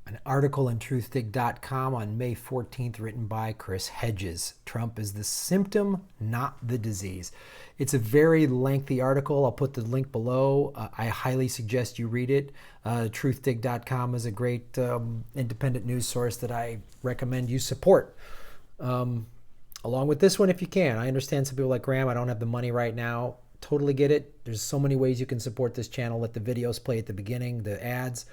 an article in Truthdig.com on May 14th written by Chris Hedges. Trump is the symptom, not the disease. It's a very lengthy article. I'll put the link below. I highly suggest you read it. Truthdig.com is a great independent news source that I recommend you support. Along with this one if you can. I understand some people like, Graham, I don't have the money right now. Totally get it. There's so many ways you can support this channel. Let the videos play at the beginning, the ads.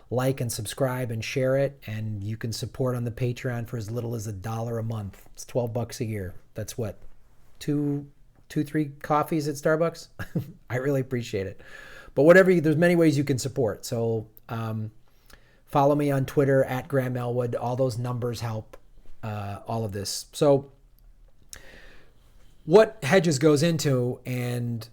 Like and subscribe and share it, and you can support on the Patreon for as little as $1 a month. It's $12 a year. That's what, three coffees at Starbucks. I really appreciate it. But there's many ways you can support. So follow me on Twitter at Graham Elwood. All those numbers help all of this. So what Hedges goes into, and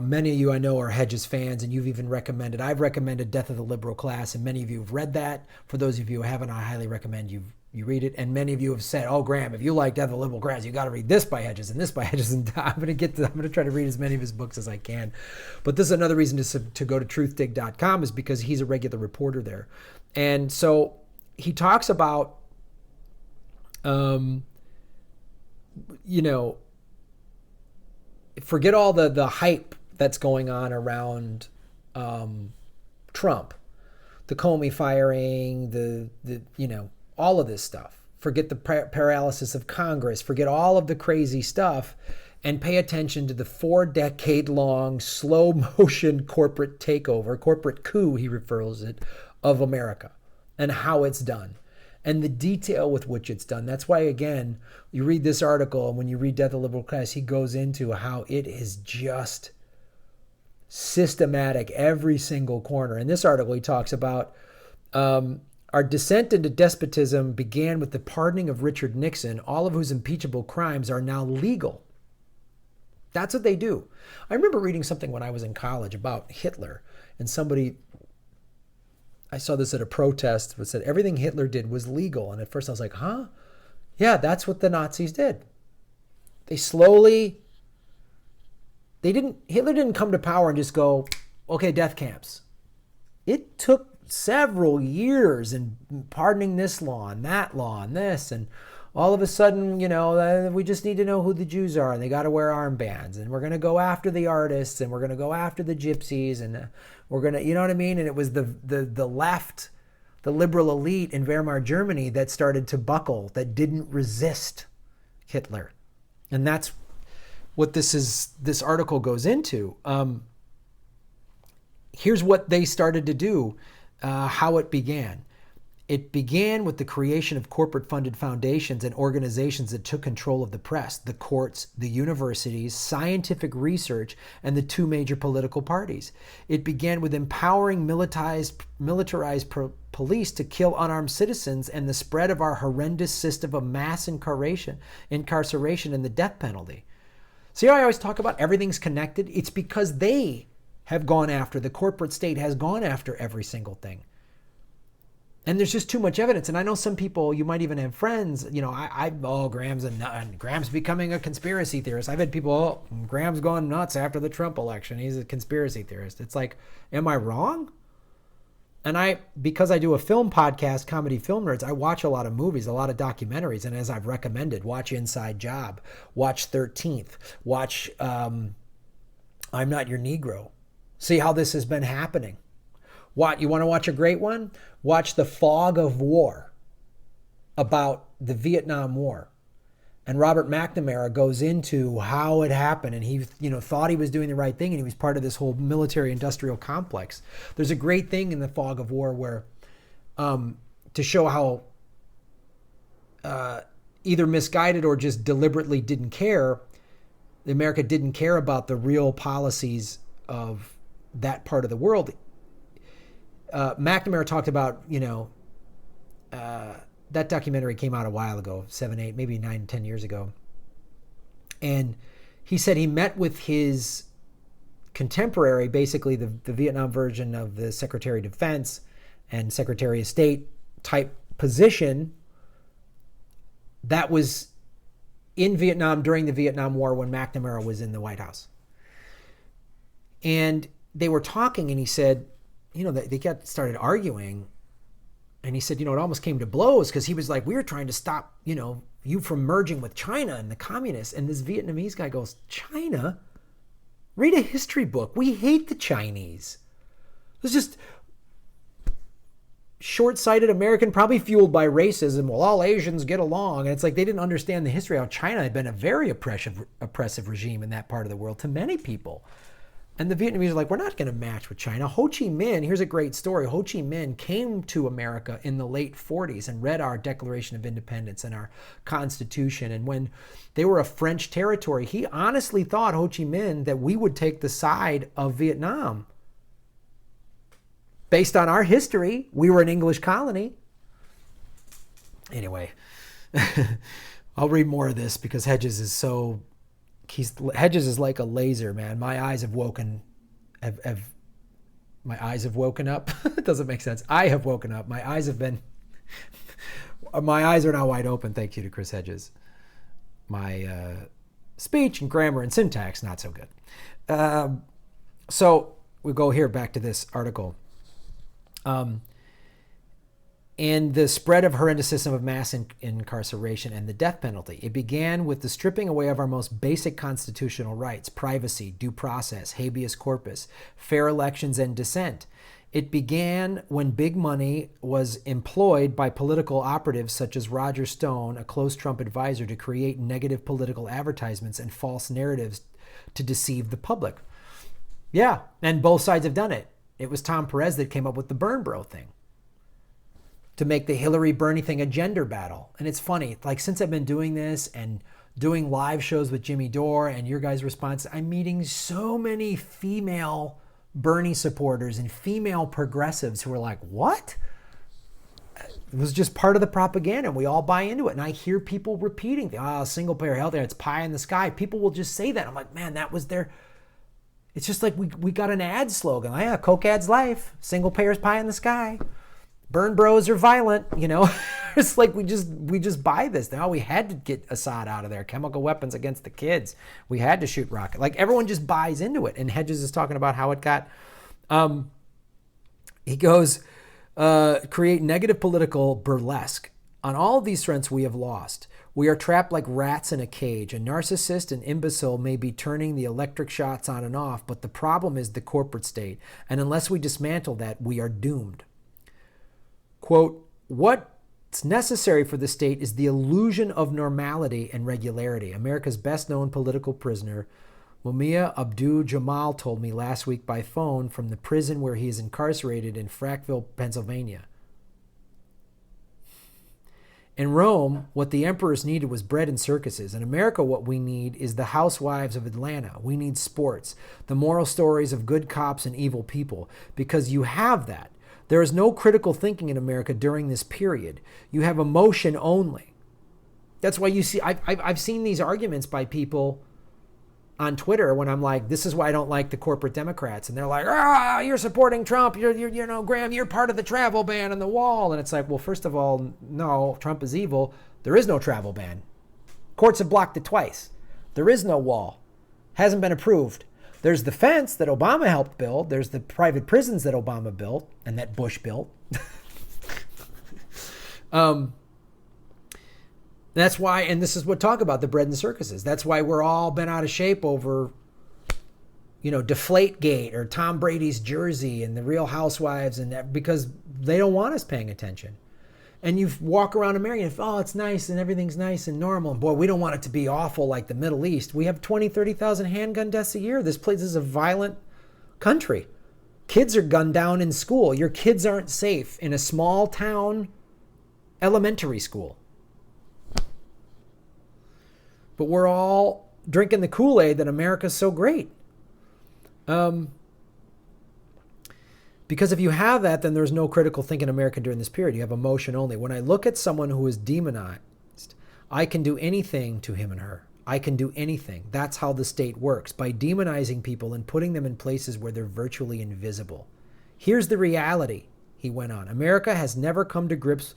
many of you I know are Hedges fans, and you've even I've recommended Death of the Liberal Class, and many of you have read that. For those of you who haven't, I highly recommend you read it. And many of you have said, oh, Graham, if you like Death of the Liberal Class, you got to read this by Hedges and this by Hedges. And I'm going to try to read as many of his books as I can. But this is another reason to go to truthdig.com, is because he's a regular reporter there. And so he talks about, forget all the hype that's going on around Trump, the Comey firing, the all of this stuff. Forget the paralysis of Congress. Forget all of the crazy stuff, and pay attention to the 4-decade-long slow motion corporate takeover, corporate coup, he refers it, of America, and how it's done. And the detail with which it's done. That's why, again, you read this article, and when you read Death of the Liberal Class, he goes into how it is just systematic, every single corner. In this article, he talks about our descent into despotism began with the pardoning of Richard Nixon, all of whose impeachable crimes are now legal. That's what they do. I remember reading something when I was in college about Hitler, and I saw this at a protest that said everything Hitler did was legal. And at first I was like, huh? Yeah, that's what the Nazis did. Hitler didn't come to power and just go, okay, death camps. It took several years in pardoning this law and that law and this. And all of a sudden, we just need to know who the Jews are, and they got to wear armbands, and we're going to go after the artists, and we're going to go after the gypsies, and we're going to, you know what I mean? And it was the left, the liberal elite in Weimar Germany that started to buckle, that didn't resist Hitler. And that's what this article goes into. Here's what they started to do, how it began. It began with the creation of corporate-funded foundations and organizations that took control of the press, the courts, the universities, scientific research, and the two major political parties. It began with empowering militarized police to kill unarmed citizens and the spread of our horrendous system of mass incarceration and the death penalty. See how I always talk about everything's connected? It's because they have gone after, the corporate state has gone after every single thing. And there's just too much evidence. And I know some people, you might even have friends, Graham's becoming a conspiracy theorist. I've had people, Graham's gone nuts after the Trump election. He's a conspiracy theorist. It's like, am I wrong? And because I do a film podcast, Comedy Film Nerds, I watch a lot of movies, a lot of documentaries. And as I've recommended, watch Inside Job, watch 13th, watch I'm Not Your Negro. See how this has been happening. You want to watch a great one? Watch The Fog of War, about the Vietnam War. And Robert McNamara goes into how it happened, and he thought he was doing the right thing, and he was part of this whole military-industrial complex. There's a great thing in The Fog of War where, to show how either misguided or just deliberately didn't care, America didn't care about the real policies of that part of the world. McNamara talked about, that documentary came out a while ago, 7, 8, maybe 9, 10 years ago. And he said he met with his contemporary, basically the Vietnam version of the Secretary of Defense and Secretary of State type position that was in Vietnam during the Vietnam War when McNamara was in the White House. And they were talking, and he said, they started arguing, And he said, it almost came to blows because he was like, we were trying to stop, you from merging with China and the communists. And this Vietnamese guy goes, China? Read a history book. We hate the Chinese. It's just short-sighted American, probably fueled by racism. Well, all Asians get along. And it's like they didn't understand the history of how China had been a very oppressive regime in that part of the world to many people. And the Vietnamese are like, we're not going to match with China. Ho Chi Minh, here's a great story. Ho Chi Minh came to America in the late 40s and read our Declaration of Independence and our Constitution. And when they were a French territory, he honestly thought, Ho Chi Minh, that we would take the side of Vietnam. Based on our history, we were an English colony. Anyway, I'll read more of this because Hedges is like a laser, man. My eyes have woken up. It doesn't make sense. I have woken up. My eyes are now wide open. Thank you to Chris Hedges. My speech and grammar and syntax, not so good. So we go here back to this article. And the spread of horrendous system of mass incarceration and the death penalty. It began with the stripping away of our most basic constitutional rights: privacy, due process, habeas corpus, fair elections, and dissent. It began when big money was employed by political operatives such as Roger Stone, a close Trump advisor, to create negative political advertisements and false narratives to deceive the public. Yeah, and both sides have done it. It was Tom Perez that came up with the burn bro thing to make the Hillary Bernie thing a gender battle. And it's funny, like since I've been doing this and doing live shows with Jimmy Dore and your guys' response, I'm meeting so many female Bernie supporters and female progressives who are like, what? It was just part of the propaganda. We all buy into it. And I hear people repeating, single payer health care, it's pie in the sky. People will just say that. I'm like, man, that was their... It's just like we got an ad slogan. Yeah, Coke adds life. Single payer's pie in the sky. Burn bros are violent. It's like we just buy this. Now we had to get Assad out of there. Chemical weapons against the kids. We had to shoot rocket. Like everyone just buys into it. And Hedges is talking about how it got. He goes, create negative political burlesque. On all of these fronts, we have lost. We are trapped like rats in a cage. A narcissist and imbecile may be turning the electric shots on and off, but the problem is the corporate state. And unless we dismantle that, we are doomed. Quote, what's necessary for the state is the illusion of normality and regularity. America's best-known political prisoner, Mumia Abdul-Jamal, told me last week by phone from the prison where he is incarcerated in Frackville, Pennsylvania. In Rome, what the emperors needed was bread and circuses. In America, what we need is the housewives of Atlanta. We need sports, the moral stories of good cops and evil people, because you have that. There is no critical thinking in America during this period. You have emotion only. That's why you see, I've seen these arguments by people on Twitter when I'm like, this is why I don't like the corporate Democrats. And they're like, you're supporting Trump. You're Graham, you're part of the travel ban and the wall. And it's like, well, first of all, no, Trump is evil. There is no travel ban. Courts have blocked it twice. There is no wall. Hasn't been approved. There's the fence that Obama helped build. There's the private prisons that Obama built and that Bush built. That's why, and this is what talk about the bread and circuses. That's why we're all been out of shape over, Deflategate or Tom Brady's jersey and the Real Housewives and that, because they don't want us paying attention. And you walk around America and it's nice and everything's nice and normal. And boy, we don't want it to be awful like the Middle East. We have 20, 30,000 handgun deaths a year. This place is a violent country. Kids are gunned down in school. Your kids aren't safe in a small town elementary school. But we're all drinking the Kool-Aid that America's so great. Because if you have that, then there's no critical thinking in America during this period. You have emotion only. When I look at someone who is demonized, I can do anything to him and her. I can do anything. That's how the state works, by demonizing people and putting them in places where they're virtually invisible. Here's the reality, he went on. America has never come to grips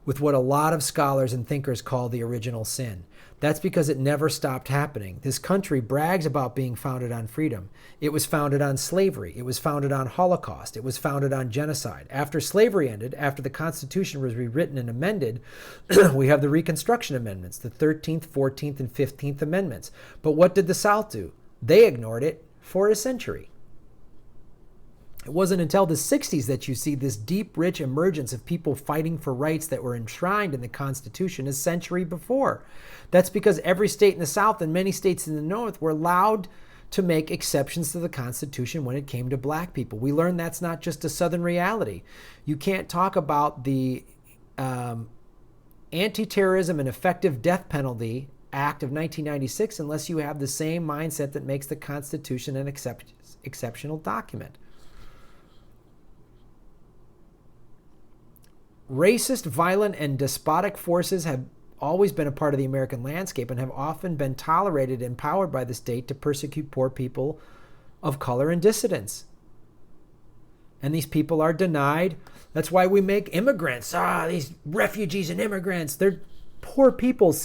with what a lot of scholars and thinkers call the original sin. That's because it never stopped happening. This country brags about being founded on freedom. It was founded on slavery. It was founded on Holocaust. It was founded on genocide. After slavery ended, after the Constitution was rewritten and amended, we have the Reconstruction Amendments, the 13th, 14th, and 15th Amendments. But what did the South do? They ignored it for a century. It wasn't until the 60s that you see this deep, rich emergence of people fighting for rights that were enshrined in the Constitution a century before. That's because every state in the South and many states in the North were allowed to make exceptions to the Constitution when it came to black people. We learned that's not just a Southern reality. You can't talk about the Anti-Terrorism and Effective Death Penalty Act of 1996 unless you have the same mindset that makes the Constitution an exceptional document. Racist, violent, and despotic forces have always been a part of the American landscape and have often been tolerated and empowered by the state to persecute poor people of color and dissidents. And these people are denied. That's why we make immigrants. These refugees and immigrants. They're poor people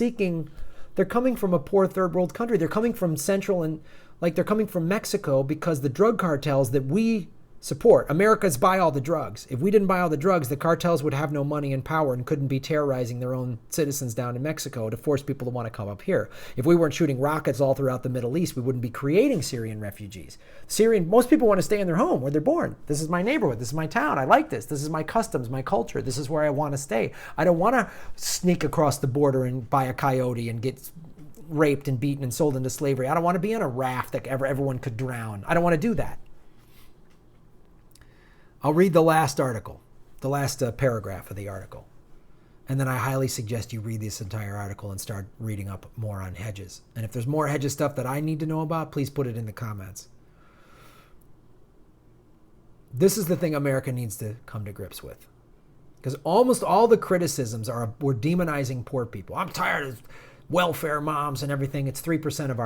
they're coming from a poor third world country. They're coming from they're coming from Mexico because the drug cartels that we support. America's buy all the drugs. If we didn't buy all the drugs, the cartels would have no money and power and couldn't be terrorizing their own citizens down in Mexico to force people to want to come up here. If we weren't shooting rockets all throughout the Middle East, we wouldn't be creating Syrian refugees. Most people want to stay in their home where they're born. This is my neighborhood. This is my town. I like this. This is my customs, my culture. This is where I want to stay. I don't want to sneak across the border and buy a coyote and get raped and beaten and sold into slavery. I don't want to be on a raft that everyone could drown. I don't want to do that. I'll read the last article, the last paragraph of the article. And then I highly suggest you read this entire article and start reading up more on Hedges. And if there's more Hedges stuff that I need to know about, please put it in the comments. This is the thing America needs to come to grips with. Because almost all the criticisms we're demonizing poor people. I'm tired of welfare moms and everything. It's 3% of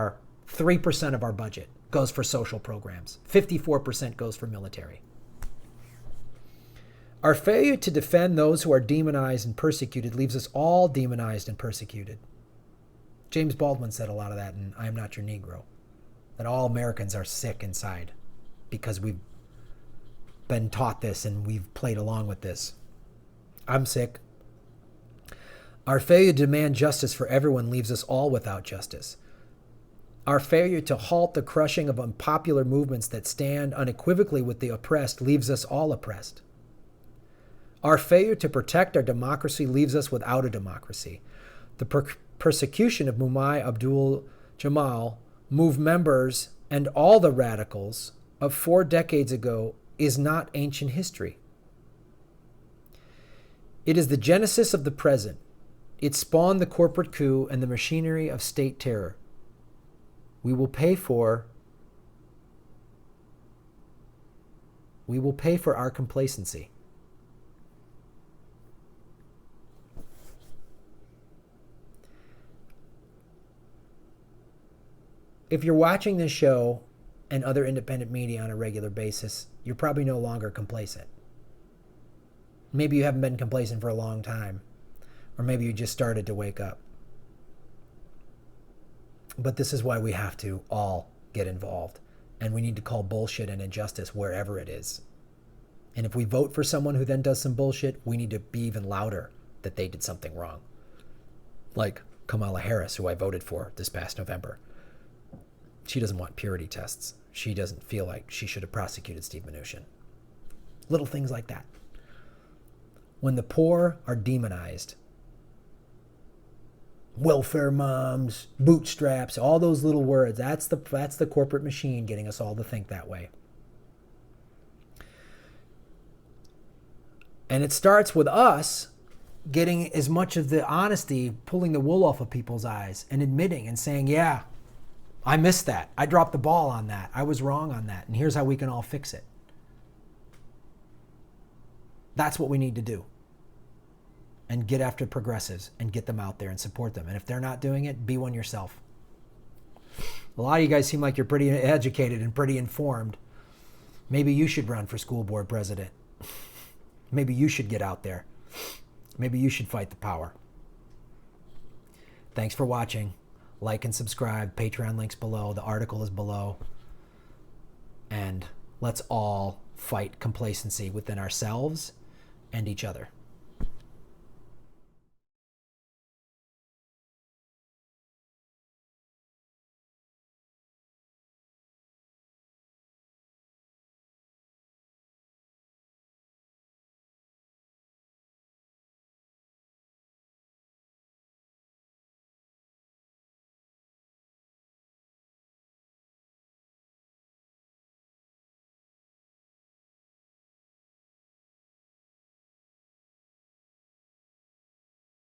our budget goes for social programs. 54% goes for military. Our failure to defend those who are demonized and persecuted leaves us all demonized and persecuted. James Baldwin said a lot of that in I Am Not Your Negro, that all Americans are sick inside because we've been taught this and we've played along with this. I'm sick. Our failure to demand justice for everyone leaves us all without justice. Our failure to halt the crushing of unpopular movements that stand unequivocally with the oppressed leaves us all oppressed. Our failure to protect our democracy leaves us without a democracy. The persecution of Mumai Abdul-Jamal, MOVE members, and all the radicals of 4 decades ago is not ancient history. It is the genesis of the present. It spawned the corporate coup and the machinery of state terror. We will pay for our complacency. If you're watching this show and other independent media on a regular basis, you're probably no longer complacent. Maybe you haven't been complacent for a long time, or maybe you just started to wake up. But this is why we have to all get involved, and we need to call bullshit and injustice wherever it is. And if we vote for someone who then does some bullshit, we need to be even louder that they did something wrong. Like Kamala Harris, who I voted for this past November. She doesn't want purity tests. She doesn't feel like she should have prosecuted Steve Mnuchin. Little things like that. When the poor are demonized, welfare moms, bootstraps, all those little words, that's the corporate machine getting us all to think that way. And it starts with us getting as much of the honesty, pulling the wool off of people's eyes and admitting and saying, yeah, I missed that. I dropped the ball on that. I was wrong on that. And here's how we can all fix it. That's what we need to do. And get after progressives and get them out there and support them. And if they're not doing it, be one yourself. A lot of you guys seem like you're pretty educated and pretty informed. Maybe you should run for school board president. Maybe you should get out there Maybe you should fight the power. Thanks for watching. Like and subscribe. Patreon links below. The article is below. And let's all fight complacency within ourselves and each other.